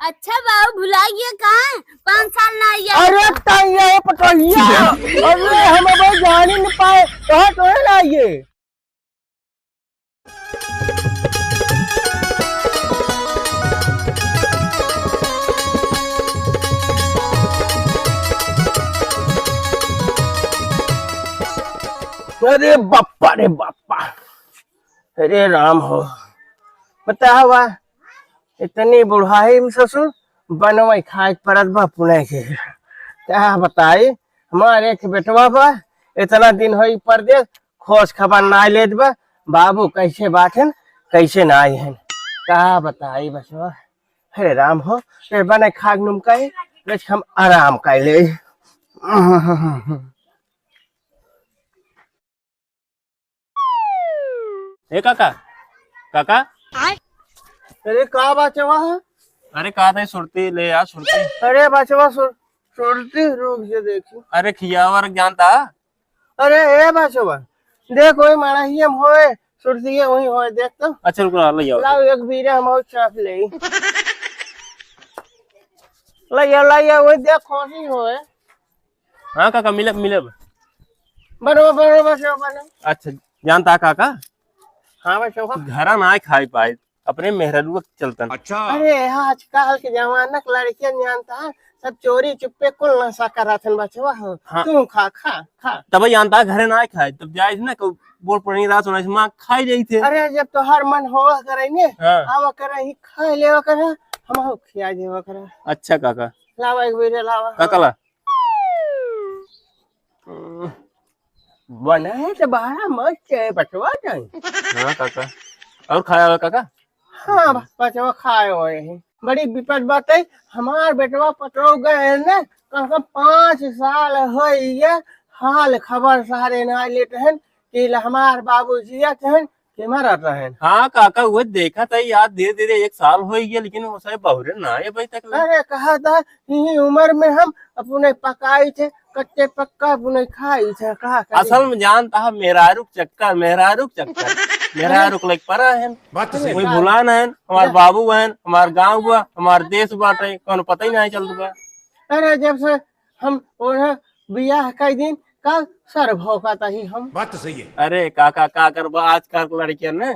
अच्छा बाबू भुला गया कहाँ 5 साल ना आइया। अरे तैया पटोहिया अरे हम अब जान ही नहीं पाए कहाँ तो है ना ये। अरे बाप्पा रे बाप्पा अरे राम हो पता हुआ इतनी बुढ़ाई में ससुर बनवाई खाए परत बा पुणे के क्या बताई हमारे एक बेटवा बा इतना दिन हो परदेश खोज खबर ना लेत बा बाबू कैसे बाठन कैसे ना आई है क्या बताई बसवा। अरे राम हो रे बने खाग नुमकाई हम आराम कर ले। ए काका काका अरे का बचवा है। अरे कहा था सुरती ले यार सुरती। अरे बचवा सुरती रुक से देखी। अरे खियावर जानता। अरे ए बचवा देख वही मारा ही हम होए सुरती है वही होए देख तो। अच्छा रुको ले आओ लाओ एक बीरे हम और चाप ले लाइया वही देख खोसी होए। हाँ काका मिले मिले बरोबर बचवा। अच्छा जानता काका हाँ बचवा घरा ना खाई पाए अपने मेहररू चलतन। अच्छा अरे आजकल के जमाना के लड़कियां जानता है सब चोरी चुप्पे कुल नशा कराथन बचवा हो। हाँ। तू खा खा खा। तब जानता घरे ना खाए तब जाए ना बोल पड़ी रात होना माँ खाई जाई थे। अरे जब तो हर मन होगा करेंगे हाँ। आवा करे ही खा लेवा करे हम खिया देवा करे। अच्छा काका लावा एक बीरे लावा काका ला बना है तो बड़ा मस्त है बचवा जाए। हाँ काका और खाया हुआ काका। हाँ बचवा खाए हुए हैं बड़ी विपद बात है हमार बेटवा पटो गए ना कम से कम 5 साल हो गया हाल खबर सारे ना लेते हैं कि हमार बाबू जिया हैं कि मरत हैं। हाँ काका वो देखा था याद धीरे धीरे 1 साल हो गया लेकिन वो साहब बहुरे ना है भाई तक। अरे कहा था यही उम्र में हम अपने पकाई थे कच्चे पक्का अपने खाई थे कहा असल में जानता है मेहरारूक चक्कर मेहरारूक लाइक परा है बात तो सही। कोई भुलाना है हमारे बाबू है हमारे गाँव हुआ हमारे देश बाटे कौन पता ही नहीं चल रहा। अरे जब से हम उन्हें बियाह का दिन का सर भौकाता ही हम। बात तो सही है। अरे काका का कर आजकल के लड़कियां ने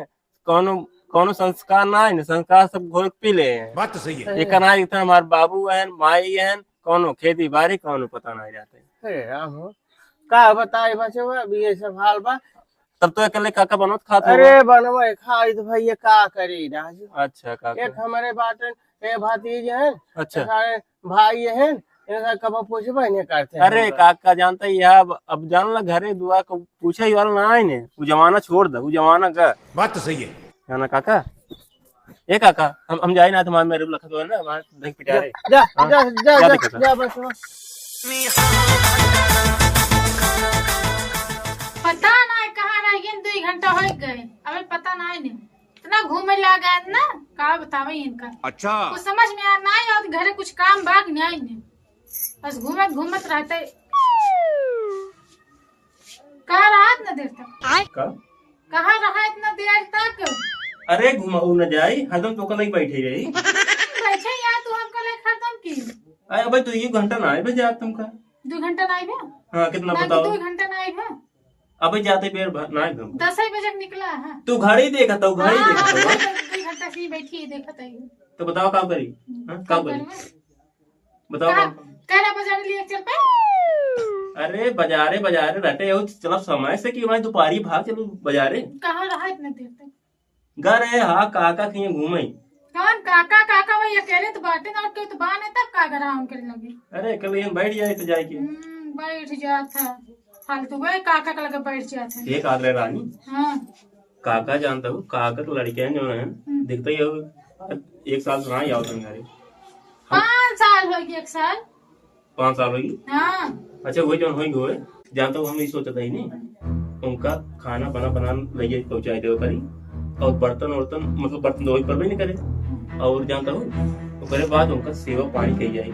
कोनो संस्कार ना है संस्कार सब घोल पी ले हैं। बात तो सही है। एक ना इतना हमारे बाबू है माई है कोनो खेती बाड़ी कोनो पता नहीं जाते। अरे राम हो का बताए बचवा अभी ये सब हाल बा। तब तो अकेले काका बनत खाते। अरे बनवा खाई तो भैया का करी राजू। अच्छा काका एक हमारे बाटन ए भतीज हैं अच्छा सारे भाई हैं इनका कब पूछबे नहीं करते। अरे काका जानता ही है अब जान ला घरे दुआ को पूछे ही वाला ना है ने वो जमाना छोड़ दे वो जमाना का। बात तो सही है। है ना काका। ए काका हम जाए ना तुम्हारे मेरे लखत हो ना हमारे देख पिटा रहे। जा हाँ, जा जा जा जा, देखो जा बचवा। पता नहीं कहाँ रह गए 2 घंटा हो गए अबे पता नहीं इतना घूमे ला गए ना का बतावे इनका। अच्छा कुछ समझ में आ नहीं और घरे कुछ काम बाग नहीं ने बस घूमत रहते कहाँ रहा इतना देर तक कहाँ रहा इतना देर तक। अरे घुमाऊ न जाए हरदम तो कल बैठे रही। बैठे यार तू हमको ले खत्म की अरे भाई तो ये घंटा ना है जा तुमका 2 घंटा नहीं भे। हाँ कितना नहीं बताओ 2 घंटा नहीं भे अबे जाते पेड़ ना है 10 बजे निकला है। तू घड़ी देखा तो घड़ी देखा तो 2 घंटा से बैठी देखा था तो बताओ काम करी काम करी बताओ काम। कहना बाजार लिए चल पे। अरे बाजारे रहते हो चलो समय से कि भाई दोपहरी भाग चलो बाजारे कहाँ रहा इतने देर तक। घर है हाँ काका कहीं घूमे। कौन काका वही अकेले तो बाटे ना और कोई तो बाने तब का गराम करे लगे। अरे कभी हम बैठ जाए तो जाए के बैठ जाता फालतू गए काका का लगे बैठ जाता। एक आगरे रानी हाँ काका जानता हूँ काका के लड़के हैं जो है दिखता ही हो 1 साल सुना आओ तुम घरे 5 साल होगी 1 साल 5 साल होगी। हाँ अच्छा वही जो होगी जानता हूँ हम नहीं सोचा था ही नहीं उनका खाना बना लगे पहुँचाए दे करी और बर्तन मतलब बर्तन धोई पर भी नहीं करे और जानता हूँ ओकरे बाद उनका सेवा पानी कही जाए,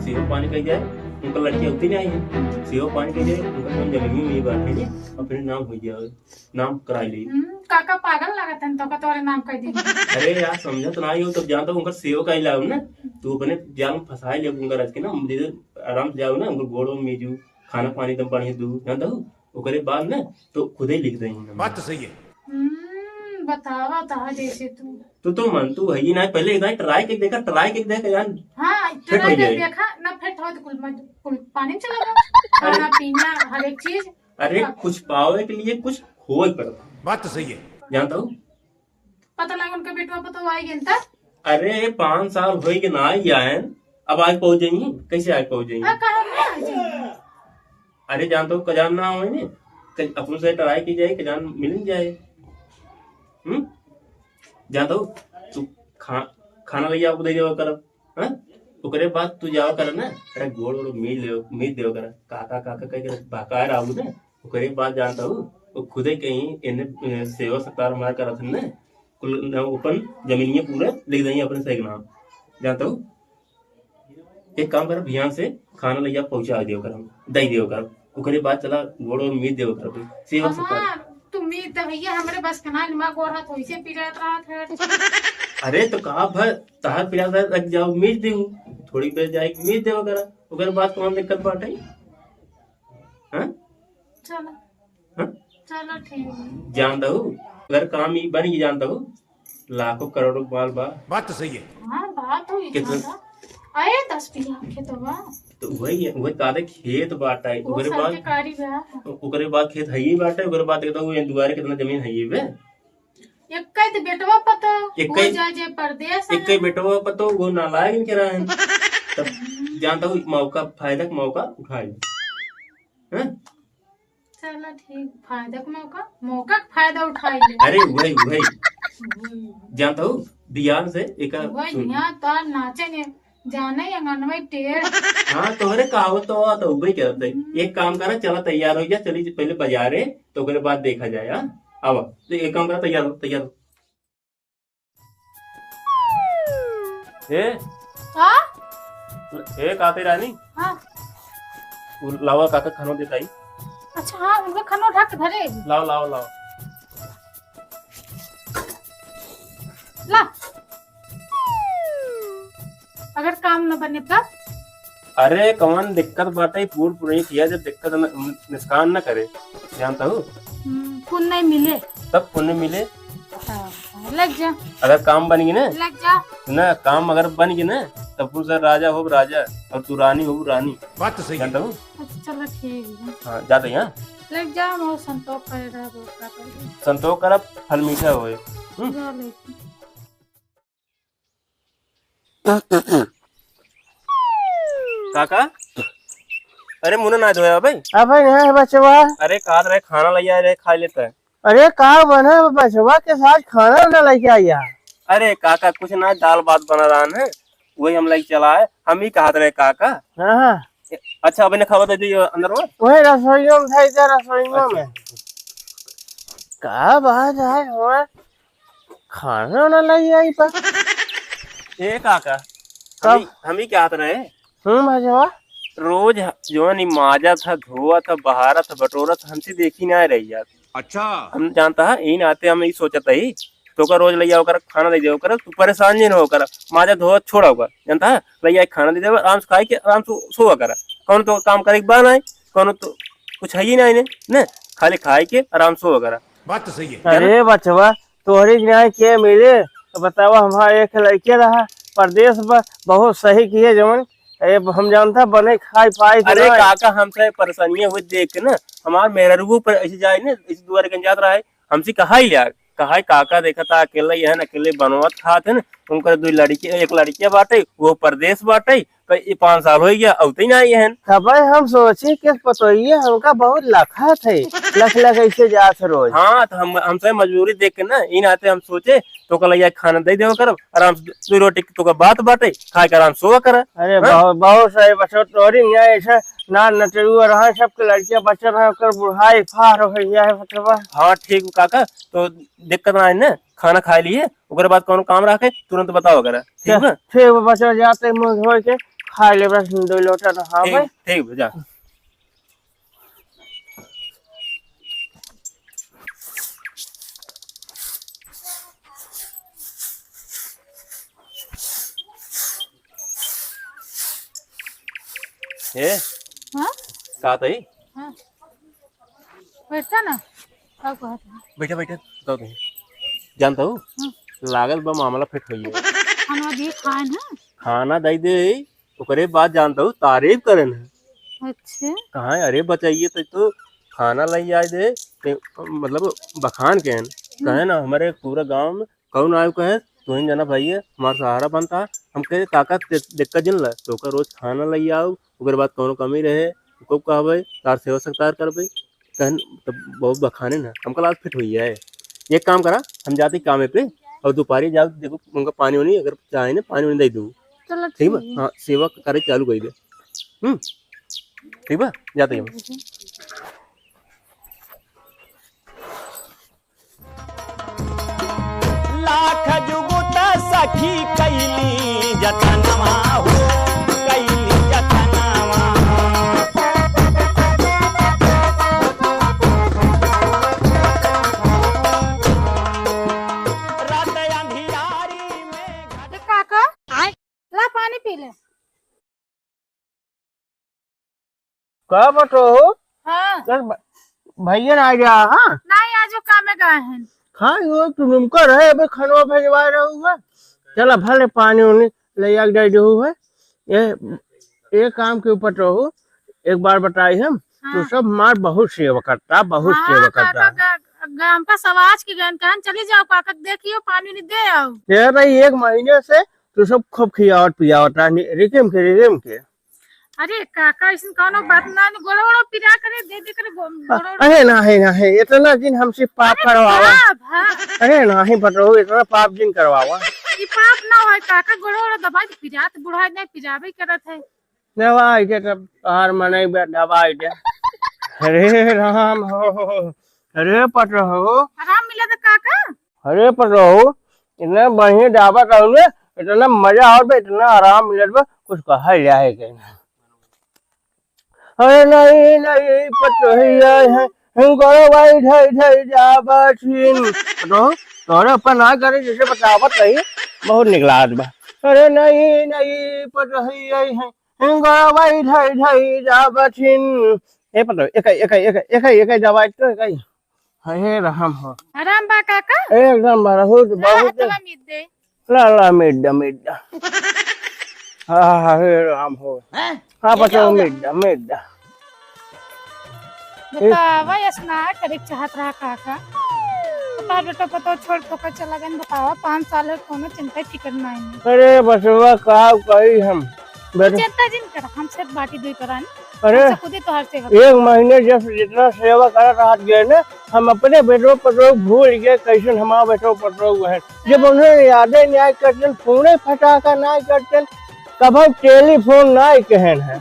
सेवा पानी कही जाए, उनका लड़की होती नहीं है, सेवा पानी कही जाए, उनका नाम जमीनी में बैठे अपने नाम हो जाए, नाम कराई ली। काका पागल लगत है तो का तोरे नाम कह दी। अरे यार समझा तो नहीं हो तब जानता उनका सेवा का लाओ ना, तू अपने जाल में फंसाई ले उनका रख के ना, आराम से जाओ ना, उनको गोड़ो मेजू खाना पानी एकदम बढ़िया दू जानता हूँ, ओकरे बाद ना तो खुद ही लिख देंगे। बात तो सही है। बतावा था जैसे तो मन तू है ही ना, पहले एक बार ट्राई के देखा यार। हाँ ट्राई कर देखा ना, फिर थोड़ा कुल पानी चला गया, खाना पीना हर एक चीज। अरे कुछ पावे के लिए कुछ हो पड़ता। बात तो सही है, जानता हूँ। पता लगा उनका बेटवा पता आई गया। अरे 5 साल हो के ना ही आए, अब आज पहुंच जाइए, कैसे आज पहुंच जाइए? अरे जानता हूँ कजान ना हो अपन से ट्राई की जाए, कजान मिल जाए। जानता हूँ तू खाना ले जाओ दे कर, ओकरे बाद तू जाओ कर ना, अरे गोड़ मीट देव कर, काका काका कह के बाकार आऊ ना, ओकरे बाद जानता हूँ वो खुद ही कहीं इन्हें सेवा सत्कार हमारा करत है ना, कुल अपन जमीनिया पूरा लिख देंगे अपने सही नाम। जानता हूँ एक काम कर, भियान से खाना ले जा पहुंचा देव कर, दही देव कर, ओकरे बाद चला गोड़ और मीट देव कर, सेवा सत्कार। तुम्हें तो भैया हमारे बस का ना दिमाग और हाथ वैसे पिरात रहा था। अरे तो कहा भर तार पिरा रख जाओ, मीट दे थोड़ी देर जाएगी, मीट दे वगैरह, अगर बात कौन दिक्कत बाटे। चलो चलो ठीक है। जानता हूँ अगर काम ही बन ही, जानता हूँ लाखों करोड़ों माल बात तो सही है। हाँ बात हो कितना आए 10 बीघा खेतवा, तो वही कादे खेत बाटा है, ओकरे बाद खेत है ही बाटा है, ओकरे बाद देखता हूँ दुआरे कितना जमीन है ये बे, एक बेटवा पता वो जाजे परदेश, एक बेटवा पता वो नालायक नहीं करा है। तब जानता हूँ मौका फायदा का मौका उठाए। चलो ठीक, फायदा का मौका का फायदा उठाई ले। अरे वही जानता हूँ ध्यान से एक तो नाचे ने जाने अंगनवाई टेढ़। हाँ तोहरे कहावत तो वही कहते, एक काम करा चला तैयार हो गया, चली पहले बाजारे तो ओकरे बाद देखा जाए। अब तो एक काम करा, तैयार हो। ए काते रानी, हाँ लावा काका खाना देता ही। अच्छा हाँ उनका खाना उठा के धरे, लाओ ला। अगर काम न बने तब? अरे कौन दिक्कत बाटे, पूरी किया जब दिक्कत निष्कान न करे, जानता हूँ। पुण्य नहीं मिले तब पुण्य मिले, लग जा। अगर काम बन गई ना, लग जा ना काम अगर बन गई ना, तब तू सर राजा हो राजा और तू रानी हो रानी। बात तो सही, जानता हूँ। चलो ठीक है, हाँ जाते हैं। लग जा, मैं संतोष करेगा, संतोष कर, फल मीठा होए। काका अरे मुन्ना ना धोया भाई। अबे नहीं बचवा, अरे कहा रहे खाना ले आए, खा लेता है। अरे कहा बना बचवा के साथ खाना ना लेके आया। अरे काका कुछ ना, दाल भात बना रहा है, वही हम लेके चला है, हम ही कहा रहे काका। हाँ अच्छा अभी ने खबर दे दी अंदर में, वही रसोइयों में था, इधर रसोइयों में। क्या बात है, हमारे खाना ना ले आई पा। ए काका हम ही क्या रहे, बचवा रोज जो नहीं माजा था, धोआ था, बहारा था, बटोरा था, हमसे देखी ना रही यार। अच्छा हम जानता है इन आते, हम यही सोचता ही तो का रोज ले जाओ कर, खाना ले जाओ कर, तू परेशान नहीं हो कर, माजा धोआ छोड़ा होगा, जानता है ले जाए खाना दे दे, आराम से खाई के आराम से सोआ कर। कौन तो काम करे बान आए, कौन तो कुछ है ही ना इन्हें न, खाली खाई के आराम सोआ कर। बात तो सही है। अरे बचवा तोहरी न्याय के मिले तो बतावा, हमारा एक लड़के रहा प्रदेश पर, बहुत सही किए जमन, हम जानता बने खाई पाई। अरे काका हमसे परेशानियां हुई देख के ना, हमारे मेहरबू पर ऐसे जाए ना, इस दुआरे कहीं जात रहा है, हमसे कहा ही यार, कहा काका देखा था अकेला ही है, अकेले बनवत खाते न, उनका 2 लड़की, एक लड़कियां बाटे, वो प्रदेश बाटे, 5 साल हो गया अब तक आई है। हम सोचे कि पतोइए हमका बहुत लखा थे, लख ऐसे जात रोज। हाँ तो हमसे मजबूरी देख के ना इन आते, हम सोचे तो कल खाना दे दे कर, आराम से 2 रोटी तो का बात बाटे, खा कर आराम सोआ कर। अरे बहुत सही बच्चों, तोरी ऐसा ना नटरुआ रहा, सबके लड़कियां बच्चे रहा, बुढ़ाई फार हो गया है। हाँ ठीक काका, तो दिक्कत ना है ना, खाना खा लिए ओकरे बाद कौन काम रखे तुरंत बताओ अगर ठीक है ठीक बच्चा जाते मुंह धो के खा ले बस 2 लोटा नहा भाई ठीक है जा ए हाँ साथ आई हाँ बैठा ना अब कहत है बैठा बैठा बताओ तुम जानता हूँ लागल बा मामला फिट होई है खाना दिए खाए ना खाना दई दे ओकरे बाद जानता हूँ तारीफ करन है अच्छा कहाँ अरे बचाइए तो खाना लाई आए दे मतलब बखान के कहे ना हमारे पूरा गांव में कौन आयु कहे तू ही जाना भाई है हमारा सहारा बनता हम कहे काका दिक्कत जिन ला तो रोज खाना लाई आओ ओकर बाद कौनो कमी रहे को कहबे तार सेवा सत्कार करबे कहन तो बहुत बखाने ना हमका लाल फिट हुई है एक काम करा हम जाते कामे पे और दोपहरी जाओ देखो उनका पानी वानी अगर चाहे ना पानी वानी दे दो चलो ठीक है हाँ सेवा करे चालू कर दे ठीक है जाते हैं लाख जुगुत सखी कैली जतनवा हो कैली जतनवा रात अंधियारी में अरे काका ला पानी पी ले का बटो हाँ भैया ना आ गया हाँ नहीं आज वो काम में गए हैं हाँ यो तुम कर है अबे खनवा भेजवा रहूँगा चला भले पानी उनी ले आ दे दो है ये काम के ऊपर रहो एक बार बताई हम तो सब मार बहुत सेवा करता बहुत सेवा करता गांव का समाज की गन कहन चली जाओ काका देखियो पानी नहीं दे आओ दे रही 1 महीने से तो सब खूब खियावत पियावत रिकम के अरे काका इसमें कौनो बात ना गोड़ो पिरा करे दे दे करे गोड़ो अरे नहीं इतना दिन हमसे पाप करवावा अरे नहीं पटो इतना पाप दिन करवावा ये पाप ना होय काका गोड़ो दबाई पिरा तो बुढ़ा नहीं पिराबे करत है दवाई के तब हार मनाई दवाई दे अरे राम हो अरे पटो आराम मिला था काका अरे पटो इतना बढ़िया ढाबा कहूँ इतना मजा और इतना आराम मिलत कुछ कहा है कहना अरे नहीं पटो है गौरव भाई ढई जाबा छीन तोरे अपन ना करे जैसे बतावत रही बहुत निकलात बा अरे नहीं पटो है गौरव भाई ढई जाबा छीन ए पटो एक दवाई तो एक हे रहम हो आराम बा काका एकदम बहुत हतला मिद दे ला मिड्डा हाँ हे राम हो हाँ पटो मिड्डा बतावा स्नान करे चाहत रहा काका बता बेटा पता छोड़ तो का चला गन बतावा 5 साल है कोनो चिंता फिकर नहीं अरे बसवा का कही हम चिंता जिन कर हम सब बाटी दुई करानी अरे खुद तो हर सेवा 1 महीने जब जितना सेवा कर रहा गए ना हम अपने बेटो पटो भूल गए कैसे हमारा बेटो पटो है जब उन्हें यादें न्याय करते फोने फटाका ना करते कब टेलीफोन ना कहन है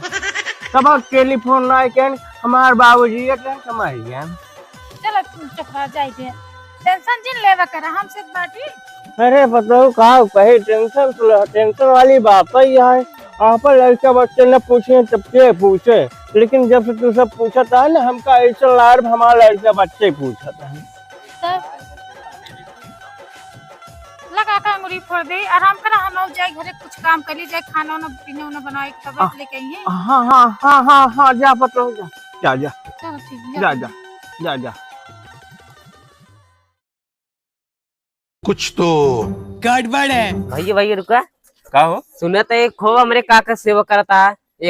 कब टेलीफोन ना कहन हमार बाबूजी कमाई गया चलो चपरा जाई दे टेंशन जिन लेवा कर हम से बाटी अरे बताओ कहा कही टेंशन वाली बात ही है आप लड़का बच्चे न पूछे तब के पूछे लेकिन जब से तू सब पूछा था ना हमका ऐसा लार हमारा लड़का बच्चे पूछा था लगा का अंगुरी फोड़ दे आराम करा हम जाए घरे कुछ काम कर ली जाए खाना ना पीना ना बनाए तब लेके आइए हाँ जा पतो जा चलो ठीक जा कुछ तो गड़बड़ है। भैया रुका का हो सुना तो एक खो हमरे काका सेवा करता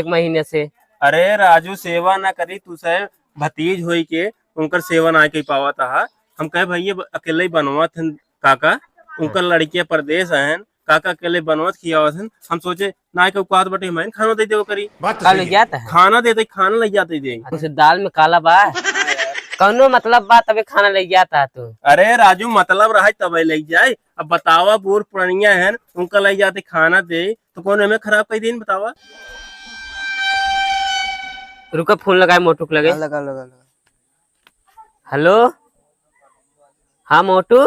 1 महीने से अरे राजू सेवा ना करी तू से भतीज होई के उनकर सेवा ना के पावा था हम कहे भैया अकेले ही बनवा थे काका उनकर लड़कियां परदेश हैं काका अकेले बनवत किया हम सोचे ना के औकात बटे मैं खाना दे करी कल जाता है खाना ले जाते दे उस दाल में काला बा कौनो मतलब बा तबे खाना ले जाता तू अरे राजू मतलब रहा तब ले जाए अब बतावा बूढ़ पुरानिया है उनका ले जाते खाना दे तो कौन हमें खराब कर दिन बतावा रुका फोन लगाए मोटू को लगे हेलो हाँ मोटू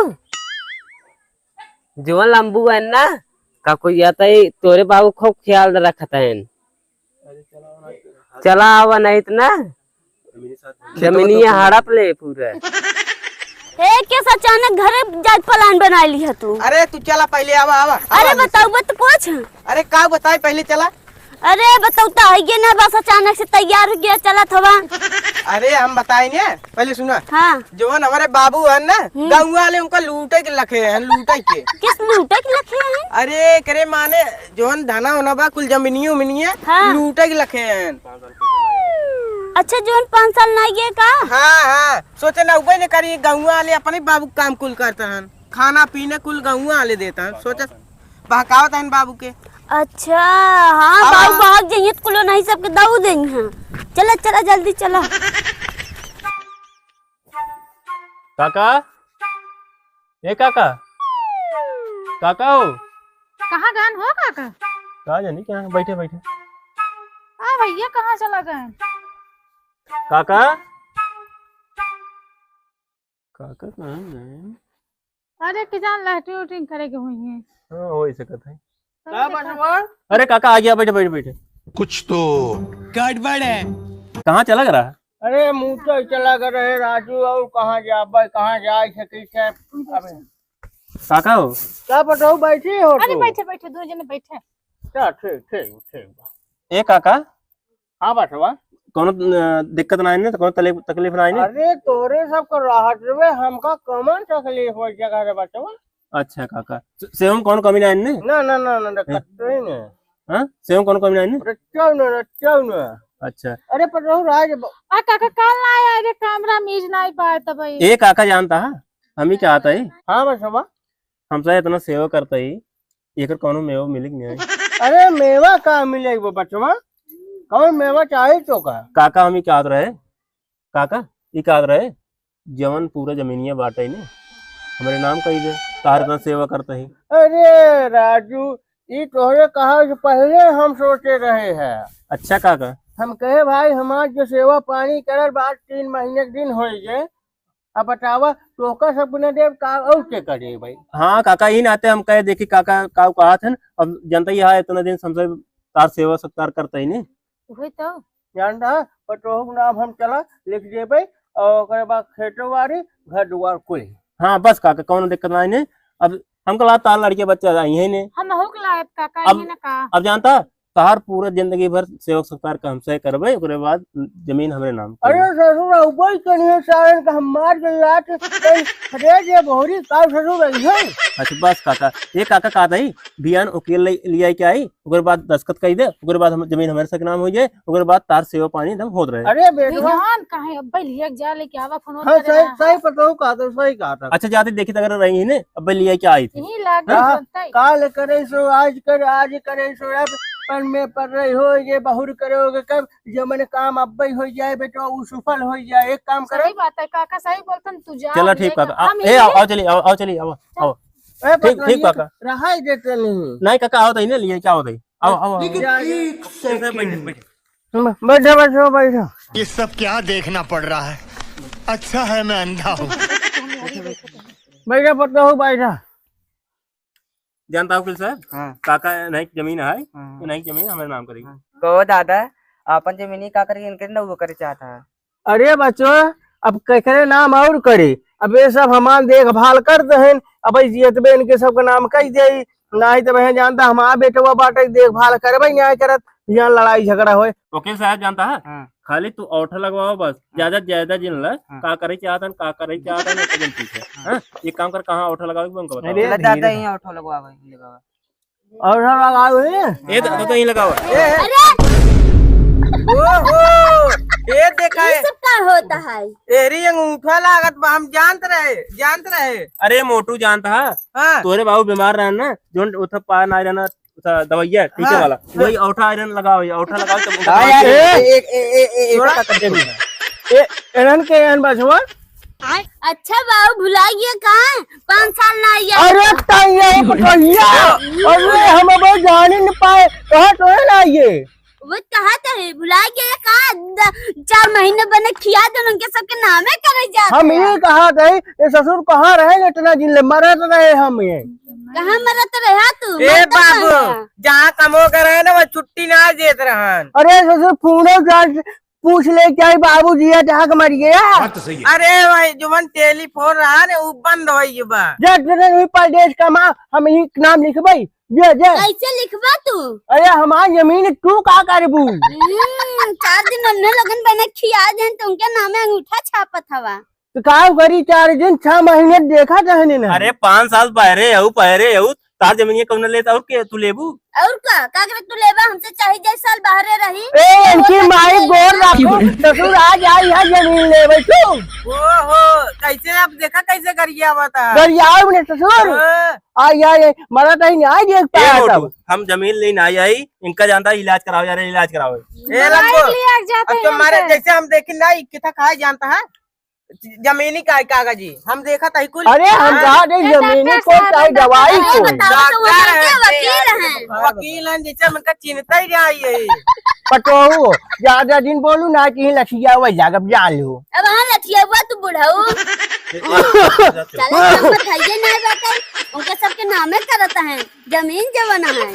जीवन लंबू है ना का कोई आता है तोरे बाबू खूब ख्याल रखता है। चला आवा नहीं तो ना जमीनिया हड़प ले पूरा। हे कैसा अचानक घरे जात प्लान बना ली है तू? अरे तू चला पहले आवा आवा। अरे बताओ बत पूछ। अरे का बताए पहले चला। अरे बताओ तो है ना बस अचानक से तैयार हो गया चला थवा। अरे हम बताएंगे पहले सुना। हाँ जोन हमारे बाबू है ना गाँव वाले उनका लूटे के लखे हैं लूटे के। किस लूटे के लखे हैं? अरे करे माने जोन धना होना बा कुल जमीनियों मिनिए हाँ। लूटे के लखे हैं। अच्छा जोन 5 साल ना ये का? हाँ हाँ सोचे ना उबे ने करी गाँव वाले अपने बाबू काम कुल करते हैं खाना पीने कुल गाँव वाले देता है सोचा बहकावत है बाबू के। अच्छा हाँ बाबू भाग जाइए तो कुलो नहीं सबके दाऊ देंगे हाँ। चला चला जल्दी चला। काका ए काका काका हो कहाँ गए हो काका? कहा जानी क्या बैठे बैठे भैया कहाँ चला गए? काका काका कहाँ गए? अरे किसान लैट्रिन उट्रिन करे के हुई है। हाँ हो सकता है। क्या बसवा? अरे काका आ गया बैठे बैठे बैठे। कुछ तो गड़बड़ है। कहाँ चला गया? अरे मुँह तो चला कर रहे राजू और कहाँ जा सके अबे काका हो क्या बताओ बैठी हो अरे तू? बैठे बैठे 2 जने बैठे। अच्छा, ठीक ठीक ठीक। ए काका हाँ बसवा। कोनो दिक्कत ना आई कोनो तकलीफ ना आई ने? अरे तोरे सब को राहत रहे हमका कमन तकलीफ हो जगह रे बचवा। अच्छा काका सेवम कौन कमी ना आई ने? ना ना ना ना कतई ने। हाँ सेवम कौन कमी ना आई ने? रच्चाव ने। अच्छा अरे पर रहू राज काका कल ना आया रे कैमरा मीज नहीं पाए तब ए काका जानता है हम ही क्या आता है हाँ बसवा। हमसे इतना सेवा करता ही एक कोनो मेवा मिली नहीं आई। अरे मेवा का मिले वो बचवा कौन मेवा चाहे तो का काका हम ही क्या रहे काका ये क्या रहे जवन पूरा जमीनिया बांटा ही ने हमारे नाम कही दे तार इतना सेवा करता ही। अरे राजू ये तोहरे कहा से पहले हम सोचे रहे हैं। अच्छा काका हम कहे भाई हमार जो सेवा पानी करल बाद 3 महीने के दिन हो गए अब बतावा टोका सब न देव का और के करे भाई। हाँ काका ही नाते हम कहे देखी काका का कहा थे अब जनता ही है इतना दिन समझे तार सेवा सत्कार करता ही नहीं वही तो जानता पर तो नाम हम चला लिख देबे और ओकरे बाद खेतो बाड़ी घर दुआर कुल। हाँ बस काका कौन दिक्कत ना आई ने अब हमको ला तार लड़के बच्चा आई है ने हम होक लायत काका अब- ये ना का। अब जानता तार पूरा जिंदगी भर सेवक सत्कार का हमसे करबे ओकरे बाद जमीन हमरे नाम कर अरे ससुर उबई कनियो सारन का हम मार के लात खड़े जे बोरी का ससुर रही है। अच्छा बस काका ये काका का दई बियान उकेल लिया क्या आई ओकरे बाद दस्खत कही दे ओकरे बाद हम जमीन हमारे से नाम हो जाए ओकरे बाद तार सेवा पानी एकदम होत रहे। अरे बेटवा ध्यान काहे अब लिया जा लेके आवा फोन हाँ सही सही पता का तो सही कहा था। अच्छा जाते देखी अगर रही ने अब लिया क्या आई थी यही लाग हाँ, बनता काल करे सो आज करे सो अब पर में पर रही हो ये बहुर करोगे कब जो मैंने काम अब हो जाए बेटा वो सफल हो जाए एक काम करे। सही बात है काका सही बोलतन तू जा चलो ठीक काका ए आओ चलिए आओ चलिए आओ आओ ठीक ठीक काका रहा ही देते नहीं। नहीं काका आओ तो लिया क्या होता है आओ आओ बैठो बैठो बैठो। ये सब क्या देखना पड़ रहा है। अच्छा है मैं अंधा हूँ। बैठा पता हो बैठा। जानता हूँ साहब हाँ। काका नहीं जमीन है हाँ। नहीं जमीन हमारे नाम करेगी। कहो दादा अपन जमीनी का करके इनके ना वो करे चाहता है। अरे बच्चों अब करे नाम और करे अब ये सब हमार देखभाल करते हैं अब जियतबे इनके सबका नाम कही दे नहीं तो बहन जानता हमारा बेटवा बाटे देखभाल करबे न्याय करत यहाँ लड़ाई झगड़ा होए। वकील साहब जानता है हाँ। खाली तू औठा लगवाओ बस ज्यादा जिन ल का करे चाहता का करे चाहता नहीं कदम पीछे हां ये काम कर कहां औठा लगाओ हमको बताओ। अरे दादा यहां उठो लगवावा लगावा और सब लगाओ ये तो ही लगाओ। ओहो ये देखा ये है सब का होता है? एरी अंगूठा लागत बा हम जानत रहे। अरे मोटू जानता है हाँ तोरे बाबू बीमार रहे ना जो उठा पा ना रहना दवाइया ठीक है वाला वही औठा आयरन लगाओ औठा लगाओ के एहन बचवा। अच्छा बाबू भुलाइए कहाँ 5 साल ना आइए। अरे तैया अरे हम अब जान ही नहीं पाए कहाँ तो है ना ये वो कहा था भुला गया कहा 4 महीने बने खिया दो उनके सबके नामे करे जाते हम ये कहा थे ये ससुर कहाँ रहे इतना दिन ले मरत रहे हम ये कहाँ मरत रहा तू ए बाबू जहाँ कमो कर रहे ना वो छुट्टी ना देत रहन। अरे ससुर फोन पूछ ले क्या बाबू जी जहाँ मर गया। अरे भाई जुबन टेलीफोन रहा ने वो बंद हो बा परदेश का माँ हम ही नाम लिखबे जे जे कैसे लिखवा तू अरे हमारी जमीन तू का करबू 4 दिन उन्हें लगन बने खिया दे तो उनके नामे अंगूठा छापत हवा तो काम करी 4 दिन 6 महीने देखा रहने ना। अरे 5 साल पहरे तार जमीन कौन लेता और के तू लेबू और का करे तू लेबा हमसे चाहे 10 साल बाहर रही ए इनकी माई गोर रखो ससुर आज आई है जमीन ले तू ओहो कैसे अब देखा कैसे करिए बता गरियाओ ने ससुर आई मरा तो नहीं आई देख पाया तब हम जमीन लेने आई इनका जानता इलाज कराओ यार इलाज कराओ। ए लंबो अब तुम्हारे जैसे हम देखे ना कितना खाए जानता है जमीनी का कागजी हम देखा था कुल। अरे हम कहा जमीनी को चाहे दवाई को वकील हैं जैसे उनका चिंता ही रही है पटोहू ज्यादा दिन बोलू ना कि लठिया हुआ जागब जान लो अब हाँ लठिया हुआ तू बुढ़ाऊ चलो बताइए ना बेटा उनके सबके नामे करता है जमीन जवाना है।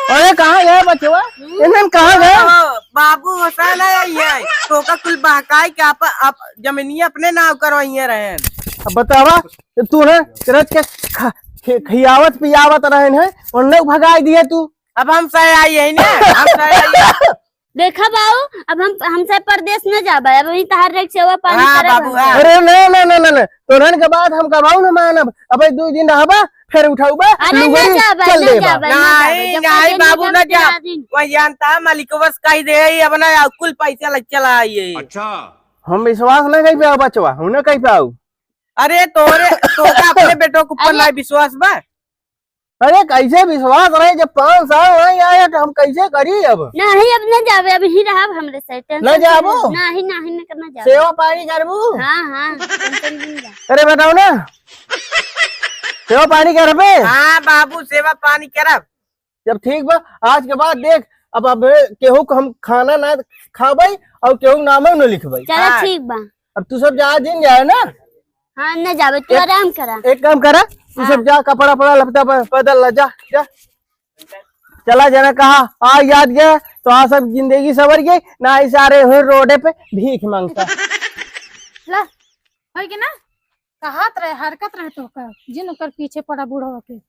अरे कहाँ गए बचवा इन्हें कहाँ गए बाबू होता ना है तो का कुल बहकाई के आप जमीनी अपने नाम करवाइए रहे। अब बतावा तू है रच के खियावत पियावत रहे हैं उन्हें भगाई दिए तू अब हम सही आई है ना हम सही आई देखा बाबू अब हमसे परदेश न जाबा अब वही तहार रेक सेवा पानी करे बाबू अरे नहीं तोरन के बाद हम करवाऊ ना मानब अब 2 दिन रहबा फिर उठाऊबा अरे न जाबा चल न देबा जाबा नहीं बाबू न जा वही जानता है मालिक बस कही दे अपना कुल पैसा लग चला आइए। अच्छा हम विश्वास नहीं कर पाओ बचवा हम न कह पाऊ। अरे तोरे तो अपने बेटों के ऊपर ना विश्वास बा। अरे कैसे विश्वास रहे जब 5 साल नहीं आया तो हम कैसे करी अब नहीं अब न जाबे अब ही रहा हमरे से न जाबो नहीं न करना जाबे सेवा पानी करबू। हां टेंशन नहीं जा अरे बताओ ना सेवा पानी करबे। हाँ बाबू सेवा पानी करब जब ठीक बा आज के बाद देख अब केहू को हम खाना ना खाबे और केहू नाम न लिखबे। चलो ठीक बा अब तू सब जा दिन जाए ना हाँ न जाबे तू आराम करा एक काम करा तू सब जा कपड़ा पड़ा लपटा बदल ला जा चला जना कहा आ याद गया तो आ सब जिंदगी सवर गई ना ही सारे हुए रोडे पे भीख मांगता ला होई के ना कहत रहे हरकत रहे तो कर जिन ओकर पीछे पड़ा बूढ़ा के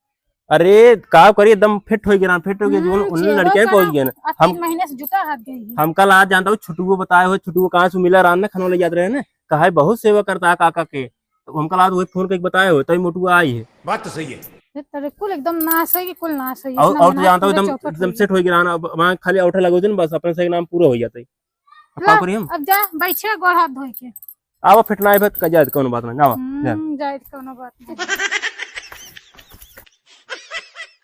अरे का करी एकदम फिट हो गया जीवन उन लड़के पहुंच गए ना। हम 3 महीने से जुटा हाथ गई हम कल आज जानता हूँ छुटू को बताए हो छुटू को कहाँ से मिला रान ने खाना ले जाते रहे ना कहा है बहुत सेवा करता है काका के तो हम कल आज वही फोन करके बताए हो तभी मोटू आई है। बात तो सही है तेरे कुल एकदम नाश है कि कुल नाश है और तो जानता हूँ एकदम सेट हो गया अब वहाँ खाली आउटर लगो दिन बस अपने से नाम पूरा हो जाता है। अब क्या करिए हम अब जा बैठे गोड़ हाथ धोए के आवा फिटना है कजा कौन बात ना जाए कोनो बात नहीं।